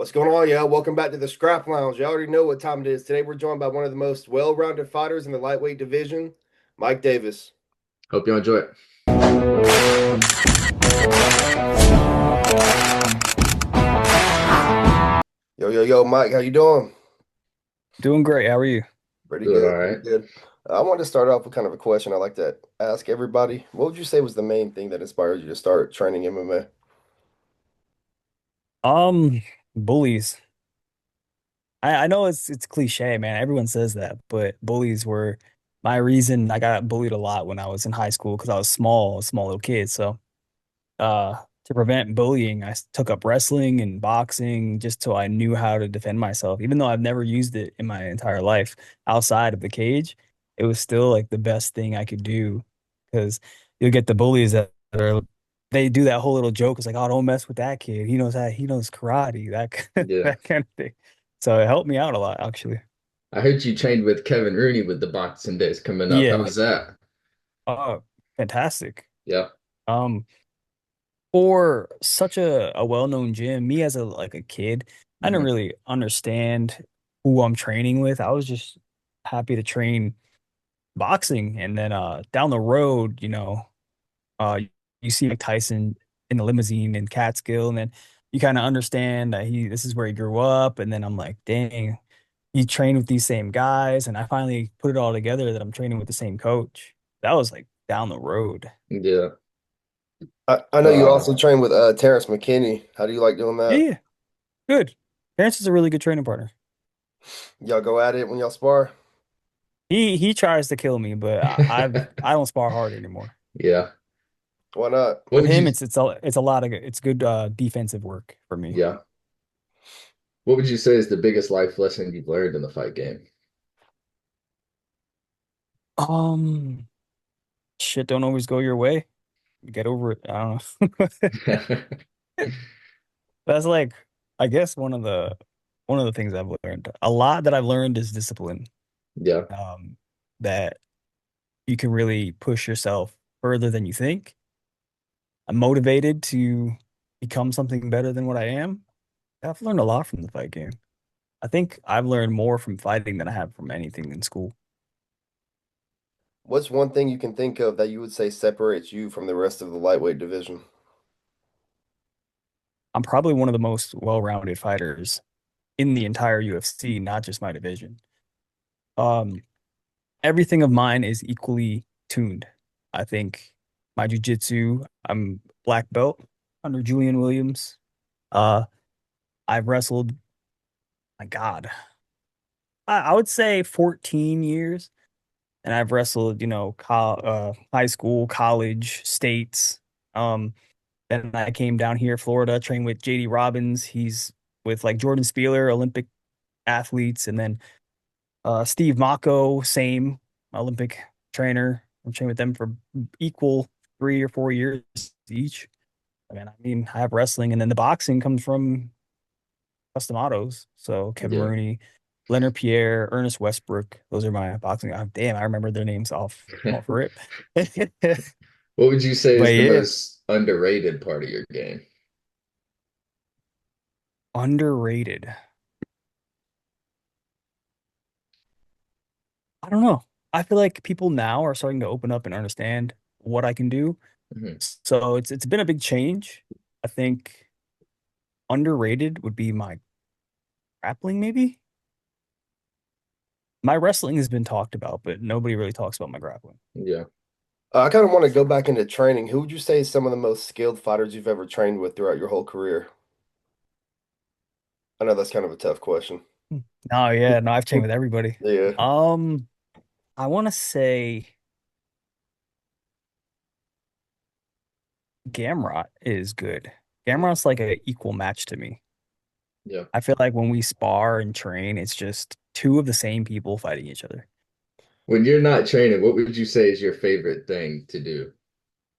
What's going on, y'all? Welcome back to the Scrap Lounge. You already know what time it is. Today we're joined by one of the most well-rounded fighters in the lightweight division, Mike Davis. Hope you enjoy it. Yo, yo, yo, Mike, how you doing? Doing great. How are you? Pretty Doing all good, pretty right. good. I wanted to start off with kind of a question I like to ask everybody. What would you say was the main thing that inspired you to start training MMA? Um, bullies. I know it's cliche, man. Everyone says that, but bullies were my reason. I got bullied a lot when I was in high school because I was a small little kid. So, to prevent bullying, took up wrestling and boxing just so I knew how to defend myself. Even though I've never used it in my entire life outside of the cage, it was still like the best thing I could do because you'll get the bullies that are they do that whole little joke. It's like, oh, don't mess with that kid. He knows karate, Yeah. that kind of thing. So it helped me out a lot, actually. I heard you trained with Kevin Rooney with the boxing days coming up. How Yeah. was that? Oh, fantastic. Yeah. Um, for such a well-known gym, me as a kid, I didn't hmm really understand who I'm training with. I was just happy to train boxing. And then down the road, uh you see Mike Tyson in the limousine in Catskill, and then you kind of understand that he this is where he grew up. And then I'm like, dang, he trained with these same guys, and I finally put it all together that I'm training with the same coach. That was like down the road. Yeah. I know you Uh, also train with Terrence McKinney. How do you like doing Yeah, that? yeah, good. Terrence is a really good training partner. Y'all go at it when y'all spar? He tries to kill me, but I don't spar hard anymore. yeah. Why not? What With would him, you, it's a lot of it's good defensive work for me. yeah. What would you say is the biggest life lesson you've learned in the fight game? Um, Shit don't always go your way. Get over it. I don't know. That's like I guess one of the things I've learned. A lot that I've learned is discipline. Yeah. Um, that you can really push yourself further than you think. I'm motivated to become something better than what I am. I've learned a lot from the fight game. I think I've learned more from fighting than I have from anything in school. What's one thing you can think of that you would say separates you from the rest of the lightweight division? I'm probably one of the most well-rounded fighters in the entire UFC, not just my division. Um, Everything of mine is equally tuned. I think my jujitsu, I'm black belt under Julian Williams. Uh, I've wrestled, my God, I would say 14 years, and I've wrestled, high school, college, states. Um, Then I came down here, Florida, trained with JD Robbins. He's with like Jordan Spieler, Olympic athletes, and then Steve Mako, same Olympic trainer. I'm trained with them for equal 3 or 4 years each. I have wrestling, and then the boxing comes from Custom Autos. So Kevin Yeah. Rooney, Leonard Pierre, Ernest Westbrook. Those are my boxing. Damn, I remember their names off rip. What would you say But is the yeah, most underrated part of your game? underrated. I don't know. I feel like people now are starting to open up and understand what I can do. hmm So it's been a big change. I think underrated would be my grappling, maybe. My wrestling has been talked about, but nobody really talks about my grappling. Yeah. I kind of want to go back into training. Who would you say is some of the most skilled fighters you've ever trained with throughout your whole career? I know that's kind of a tough question. Hmm. No, yeah, no, I've trained with everybody. Yeah. Um, I want to say Gamrot is good. Gamrot's like an equal match to me. Yeah. I feel like when we spar and train, it's just two of the same people fighting each other. When you're not training, what would you say is your favorite thing to do?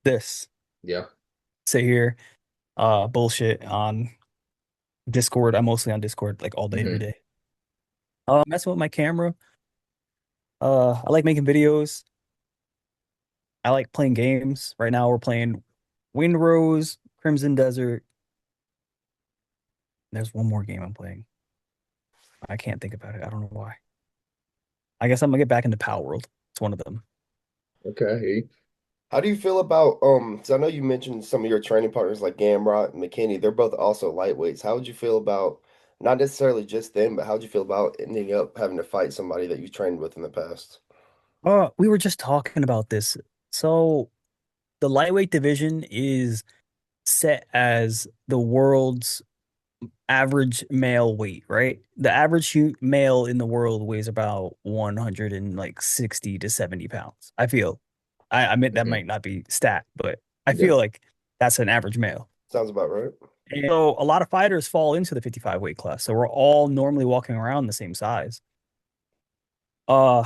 This Yeah. sit here, bullshit on Discord. I'm mostly on Discord like all day, every hmm day. Messing with my camera. I like making videos. I like playing games. Right now we're playing Wind Rose, Crimson Desert, There's one more game I'm playing. I can't think about it. I don't know why. I guess I'm gonna get back into Power World. It's one of them. Okay. How do you feel about so I know you mentioned some of your training partners like Gamrot and McKinney, they're both also lightweights. How would you feel about not necessarily just them, but how would you feel about ending up having to fight somebody that you trained with in the past? We were just talking about this. So the lightweight division is set as the world's average male weight, right? The average male in the world weighs about 100 and like 60 to 70 pounds. I feel. I admit that Mhm. might not be stat, but I Yeah. feel like that's an average male. Sounds about right. And so a lot of fighters fall into the 55 weight class. So we're all normally walking around the same size. Uh,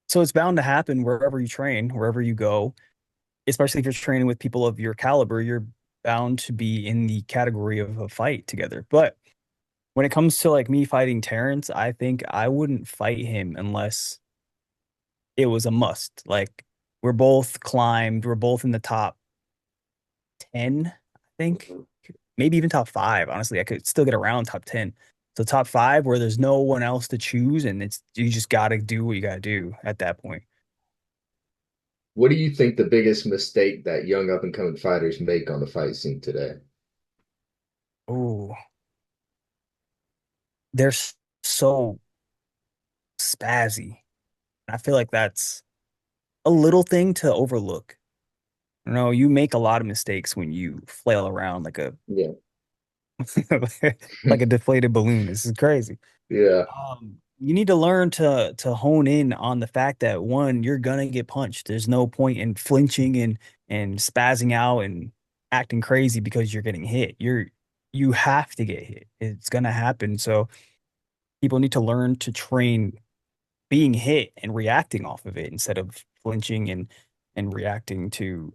so it's bound to happen wherever you train, wherever you go, especially if you're training with people of your caliber, you're bound to be in the category of a fight together. But when it comes to like me fighting Terrence, I think I wouldn't fight him unless it was a must. Like we're both climbed, we're both in the top 10, I think. Mhm. Maybe even top 5. Honestly, I could still get around top 10. So top 5 where there's no one else to choose and it's you just got to do what you got to do at that point. What do you think the biggest mistake that young up and coming fighters make on the fight scene today? Oh, they're so spazzy. I feel like that's a little thing to overlook. No, you make a lot of mistakes when you flail around like a Yeah. like a deflated balloon. This is crazy. Yeah. You need to learn to hone in on the fact that one, you're gonna get punched. There's no point in flinching and spazzing out and acting crazy because you're getting hit. You have to get hit. It's gonna happen. So people need to learn to train being hit and reacting off of it instead of flinching and reacting to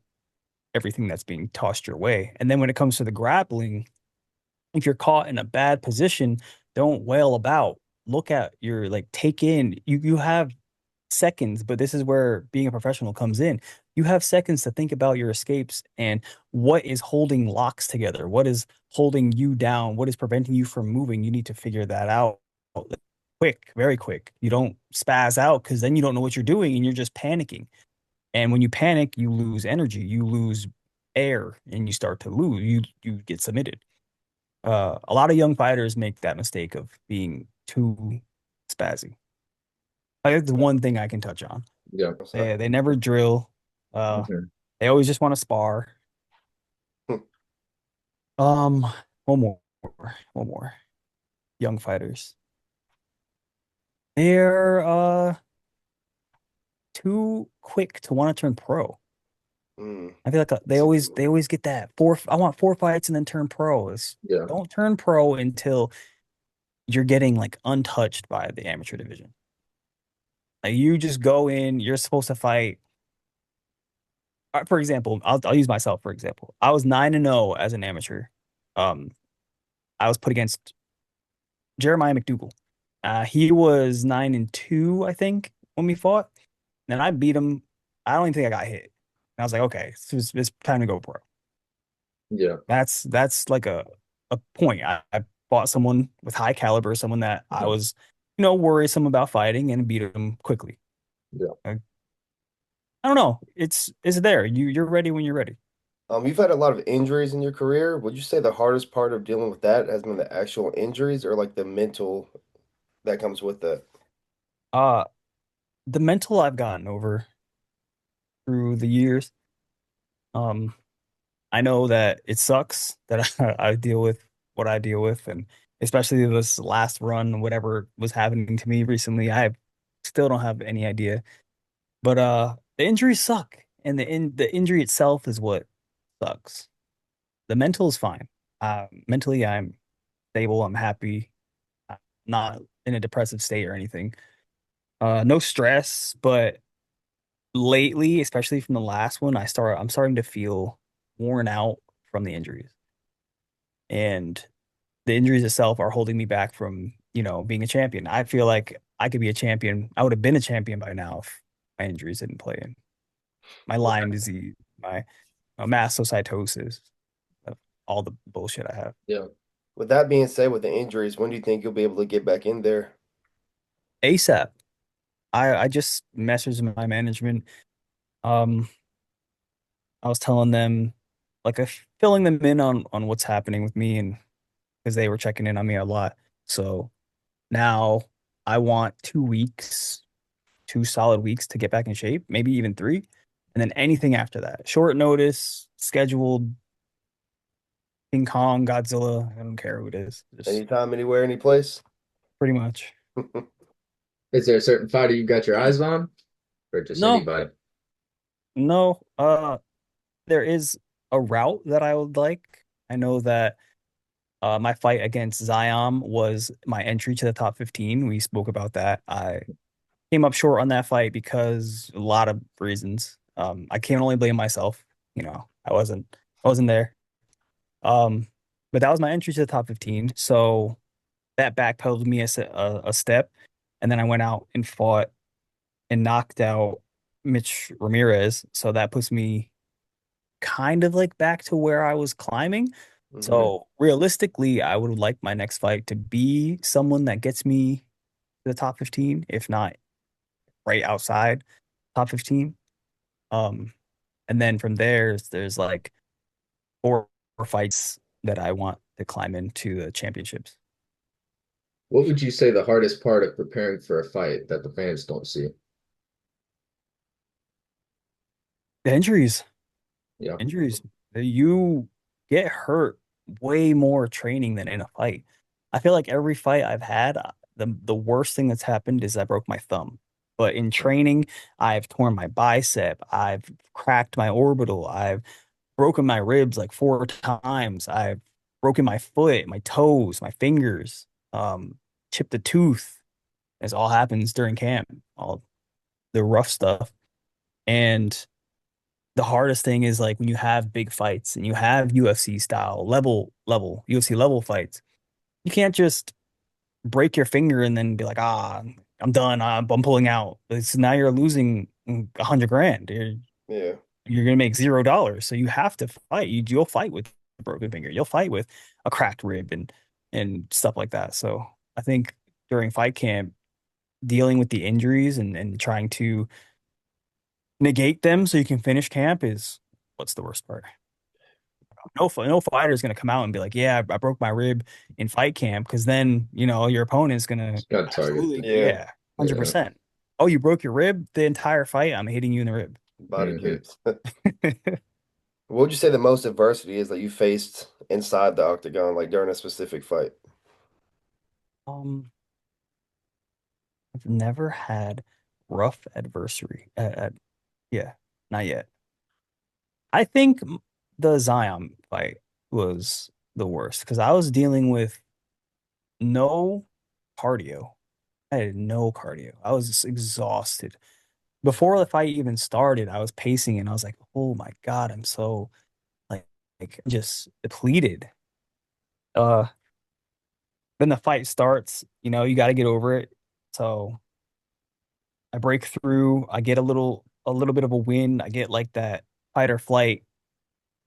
everything that's being tossed your way. And then when it comes to the grappling, if you're caught in a bad position, don't wail about. Look at your like take in. You have seconds, but this is where being a professional comes in. You have seconds to think about your escapes and what is holding locks together, what is holding you down, what is preventing you from moving. You need to figure that out quick, very quick. You don't spaz out because then you don't know what you're doing and you're just panicking. And when you panic, you lose energy, you lose air, and you start to lose. You get submitted. A lot of young fighters make that mistake of being too spazzy. That's the one thing I can touch on. Yeah. What's that? They never drill. Uh, Mhm. they always just want to spar. Um, one more, one more. Young fighters. They're too quick to want to turn pro. Mm. I feel like they always get that four. I want 4 fights and then turn pro. Yeah. Don't turn pro until you're getting like untouched by the amateur division. Like you just go in, you're supposed to fight. For example, I'll use myself for example. I was 9-0 as an amateur. Um, I was put against Jeremiah McDougal. He was 9-2, I think, when we fought. And I beat him. I don't even think I got hit. And I was like, okay, it's time to go pro. Yeah. That's like a point. I fought someone with high caliber, someone that I Mhm. was, worrisome about fighting and beat him quickly. Yeah. I don't know. It's there. You're ready when you're ready. You've had a lot of injuries in your career. Would you say the hardest part of dealing with that has been the actual injuries or like the mental that comes with that? Uh the mental I've gotten over through the years. Um, I know that it sucks that I deal with what I deal with, and especially this last run, whatever was happening to me recently, I still don't have any idea. But the injuries suck, and the injury itself is what sucks. The mental is fine. Mentally, I'm stable. I'm happy. I'm not in a depressive state or anything. No stress, but lately, especially from the last one, I'm starting to feel worn out from the injuries. And the injuries itself are holding me back from, being a champion. I feel like I could be a champion. I would have been a champion by now if my injuries didn't play in. My Lyme disease, my mastocytosis, all the bullshit I have. Yeah. With that being said, with the injuries, when do you think you'll be able to get back in there? ASAP. I just messaged my management. Um, I was telling them, like, filling them in on what's happening with me, and because they were checking in on me a lot. So now I want 2 weeks, 2 solid weeks to get back in shape, maybe even three, and then anything after that, short notice, scheduled, King Kong, Godzilla. I don't care who it is, just Anytime, anywhere, any place? pretty much. Is there a certain fighter you got your eyes on, or just No, anybody? no. There is a route that I would like. I know that my fight against Zion was my entry to the top 15. We spoke about that. I came up short on that fight because a lot of reasons. I can't only blame myself. I wasn't there. Um, but that was my entry to the top 15. So that backpedaled me a step, and then I went out and fought and knocked out Mitch Ramirez. So that puts me kind of like back to where I was climbing. Hmm. So realistically, I would like my next fight to be someone that gets me to the top 15, if not right outside top 15. Um, and then from there's like four fights that I want to climb into the championships. What would you say the hardest part of preparing for a fight that the fans don't see? The injuries, Yeah. injuries. You get hurt way more training than in a fight. I feel like every fight I've had, the worst thing that's happened is I broke my thumb. But in training, I've torn my bicep, I've cracked my orbital, I've broken my ribs like 4 times. I've broken my foot, my toes, my fingers, chipped a tooth. This all happens during camp, all the rough stuff. And the hardest thing is like when you have big fights and you have UFC style level UFC level fights, you can't just break your finger and then be like, I'm done. I'm pulling out. Now you're losing 100 grand. Yeah. You're gonna make $0. So you have to fight. You'll fight with a broken finger. You'll fight with a cracked rib and stuff like that. So I think during fight camp, dealing with the injuries and trying to negate them so you can finish camp is what's the worst part. No fighter is gonna come out and be like, "Yeah, I broke my rib in fight camp," because then your opponent's gonna It's got to target absolutely, them. Yeah. yeah, hundred Yeah. percent. Oh, you broke your rib the entire fight. I'm hitting you in the rib. Body Hmm. kicks. What would you say the most adversity is that you faced inside the octagon, like during a specific fight? Um, I've never had rough adversary. Yeah, not yet. I think the Zion fight was the worst because I was dealing with no cardio. I had no cardio. I was just exhausted. Before the fight even started, I was pacing and I was like, "Oh my God, I'm so like just depleted." Uh, then the fight starts, you got to get over it. So I break through, I get a little bit of a win. I get like that fight or flight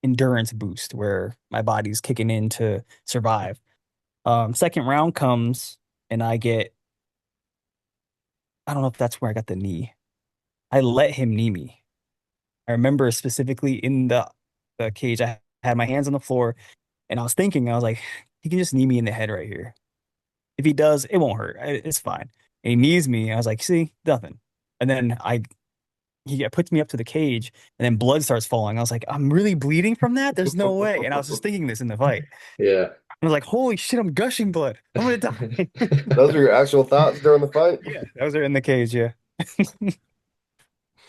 endurance boost where my body's kicking in to survive. Second round comes and I don't know if that's where I got the knee. I let him knee me. I remember specifically in the cage, I had my hands on the floor and I was thinking, I was like, he can just knee me in the head right here. If he does, it won't hurt. It's fine. And he knees me. And I was like, see, nothing. And then he puts me up to the cage and then blood starts falling. I was like, I'm really bleeding from that? There's no way. And I was just thinking this in the fight. Yeah. I was like, holy shit, I'm gushing blood. I'm gonna die. Those were your actual thoughts during the fight? Yeah, those are in the cage, yeah.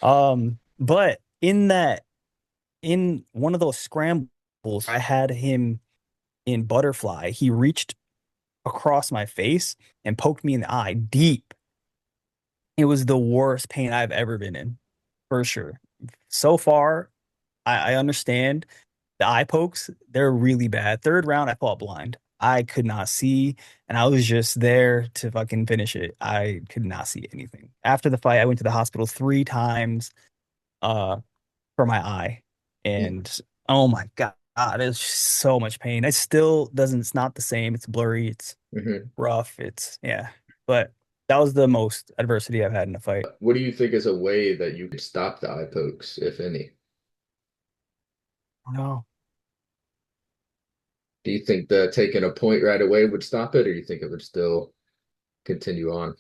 But in one of those scrambles, I had him in butterfly. He reached across my face and poked me in the eye deep. It was the worst pain I've ever been in, for sure. So far, I understand the eye pokes, they're really bad. Third round, I fought blind. I could not see, and I was just there to fucking finish it. I could not see anything. After the fight, I went to the hospital 3 times uh for my eye. You, And oh my God. there's just so much pain. It still doesn't, it's not the same. It's blurry, it's Hmm. rough, it's yeah. But that was the most adversity I've had in a fight. What do you think is a way that you could stop the eye pokes, if any? No. Do you think that taking a point right away would stop it, or you think it would still continue on?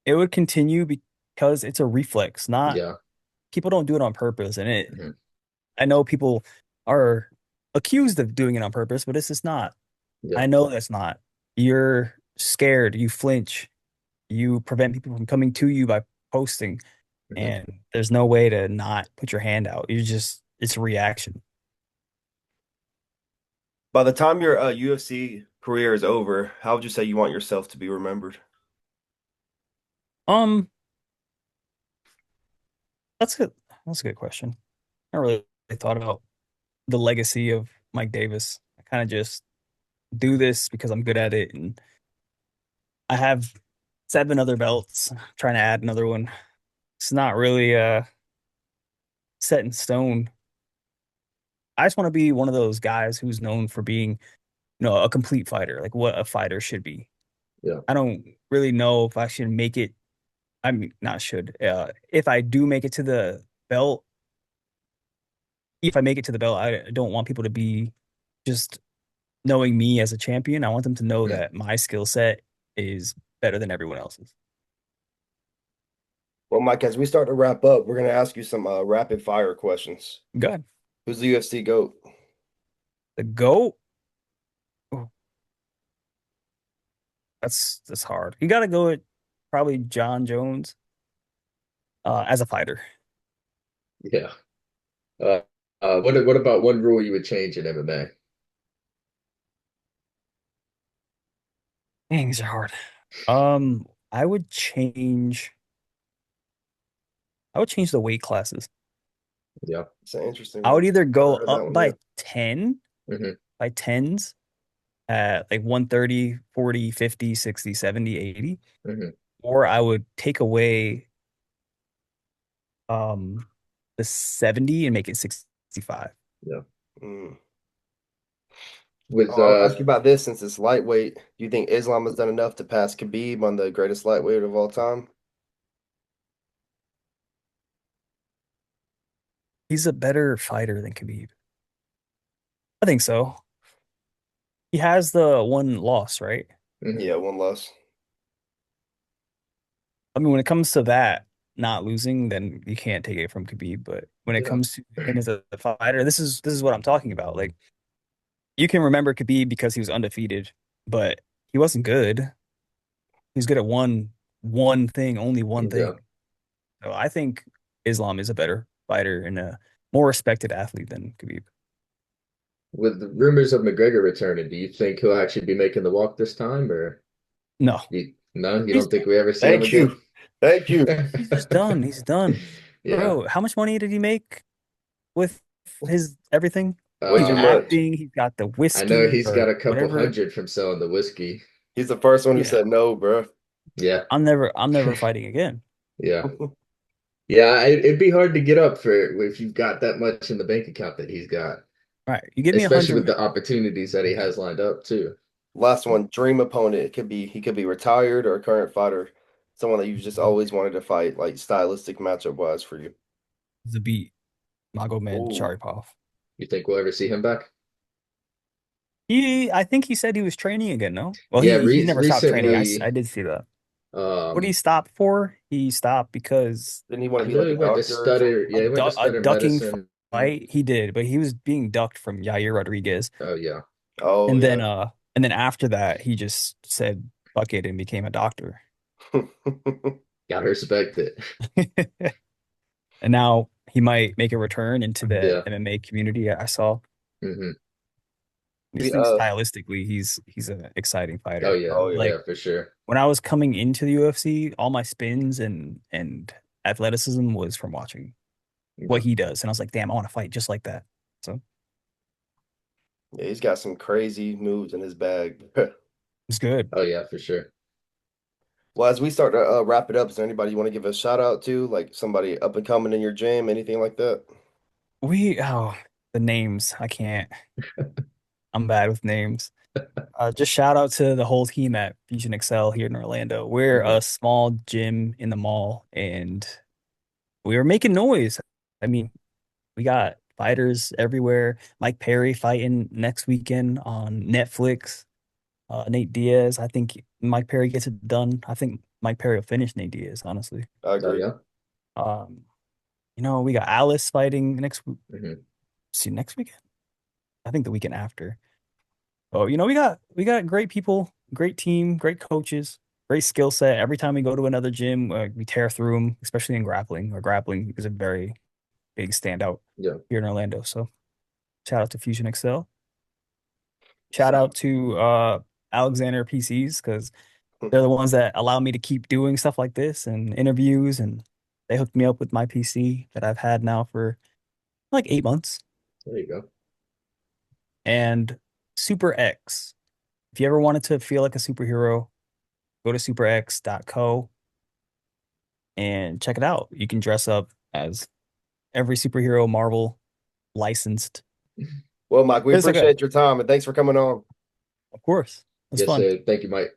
It would continue because it's a reflex, not Yeah. people don't do it on purpose. And Hmm. I know people are accused of doing it on purpose, but it's just not. Yeah. I know that's not. You're scared, you flinch, you prevent people from coming to you by posting, Hmm. and there's no way to not put your hand out. It's a reaction. By the time your UFC career is over, how would you say you want yourself to be remembered? Um, that's a that's a good question. I really thought about the legacy of Mike Davis. I kind of just do this because I'm good at it, and I have 7 other belts. Trying to add another one. It's not really set in stone. I just want to be one of those guys who's known for being, a complete fighter, like what a fighter should be. Yeah. I don't really know if I should make it. I mean, not should. If I do make it to the belt, if I make it to the belt, I don't want people to be just knowing me as a champion. I want them to know Mm. that my skill set is better than everyone else's. Well, Mike, as we start to wrap up, we're going to ask you some rapid fire questions. Good. Who's the UFC GOAT? The GOAT, oh, that's hard. You got to go with probably John Jones as a fighter. Yeah. Uh, what about one rule you would change in MMA? Dang, these are hard. Um, I would change. I would change the weight classes. Yeah. It's an interesting I would one. either Never go heard that up one by yet. 10, Hmm. by tens at like 130, 40, 50, 60, 70, 80, Hmm. or I would take away um the 70 and make it 65. Yeah. Mm. With Oh, I'll ask you about this since it's lightweight. Do you think Islam has done enough to pass Khabib on the greatest lightweight of all time? He's a better fighter than Khabib. I think so. He has the one loss, right? Mhm. Yeah, one loss. I mean, when it comes to that, not losing, then you can't take it from Khabib. But when it Yeah. comes to him as a fighter, this is what I'm talking about. Like you can remember Khabib because he was undefeated, but he wasn't good. He was good at one thing, only one Yeah. thing. So I think Islam is a better fighter and a more respected athlete than Khabib. With the rumors of McGregor returning, do you think he'll actually be making the walk this time, or No, no? You he's don't think we ever see him Thank again? you. Thank you. he's just done. He's done. Yeah. Bro, how much money did he make with his everything? Way He's too Uh, much. acting, he's got the I know whiskey he's got or a couple whatever. hundred from selling the whiskey. He's the first one who Yeah. said no, bro. Yeah. I'm never fighting again. Yeah. Yeah. It'd be hard to get up for if you've got that much in the bank account that he's got, All right. You give me a especially hundred with the million. opportunities that he has lined up too. Last one, dream opponent. He could be retired or a current fighter. Someone that you've just always wanted to fight, like stylistic matchup wise for you. The beat Magomed Ooh. Sharipov. You think we'll ever see him back? I think he said he was training again, no? Well, Yeah, he never stopped training. I recently, did see that. What did he um, stop for? He stopped because Didn't he want I to be know like he a went to doctor or something? stutter. Yeah, he went to a stutter ducking medicine. fight. He did, but he was being ducked from Yair Rodriguez. Oh yeah, Oh And then yeah. uh and then after that, he just said fuck it and became a doctor. gotta respect it. And now he might make a return into the Yeah. MMA community. I saw. Hmm. I just We think stylistically, he's an exciting Oh fighter. yeah, oh yeah. Like yeah, for sure. when I was coming into the UFC, all my spins and athleticism was from watching Yeah. what he does, and I was like, damn, I want to fight just like that. So Yeah, he's got some crazy moves in his bag. it's good. Oh yeah, for sure. Well, as we start to wrap it up, is there anybody you want to give a shout out to? Like somebody up and coming in your gym, anything like that? We oh the names. I can't. I'm bad with names. Just shout out to the whole team at Fusion Excel here in Orlando. We're Uh-huh. a small gym in the mall, and we were making noise. I mean, we got fighters everywhere. Mike Perry fighting next weekend on Netflix. Nate Diaz. I think Mike Perry gets it done. I think Mike Perry will finish Nate Diaz, honestly. I Oh agree. yeah. Um, we got Alice fighting Hmm. next weekend. I think the weekend after. Oh, we got great people, great team, great coaches, great skill set. Every time we go to another gym, we tear through them, especially in grappling. Or grappling is a very big standout Yeah. here in Orlando. So shout out to Fusion Excel. Shout So, out to Alexander PCs because they're the ones that allow me to keep doing stuff like this and interviews, and they hooked me up with my PC that I've had now for like 8 months. There you go. And Super X. If you ever wanted to feel like a superhero, go to superx.co and check it out. You can dress up as every superhero Marvel licensed. well, Mike, we It's okay. appreciate your time and thanks for coming on. Of course. It's Yes, fun. sir. Thank you, Mike.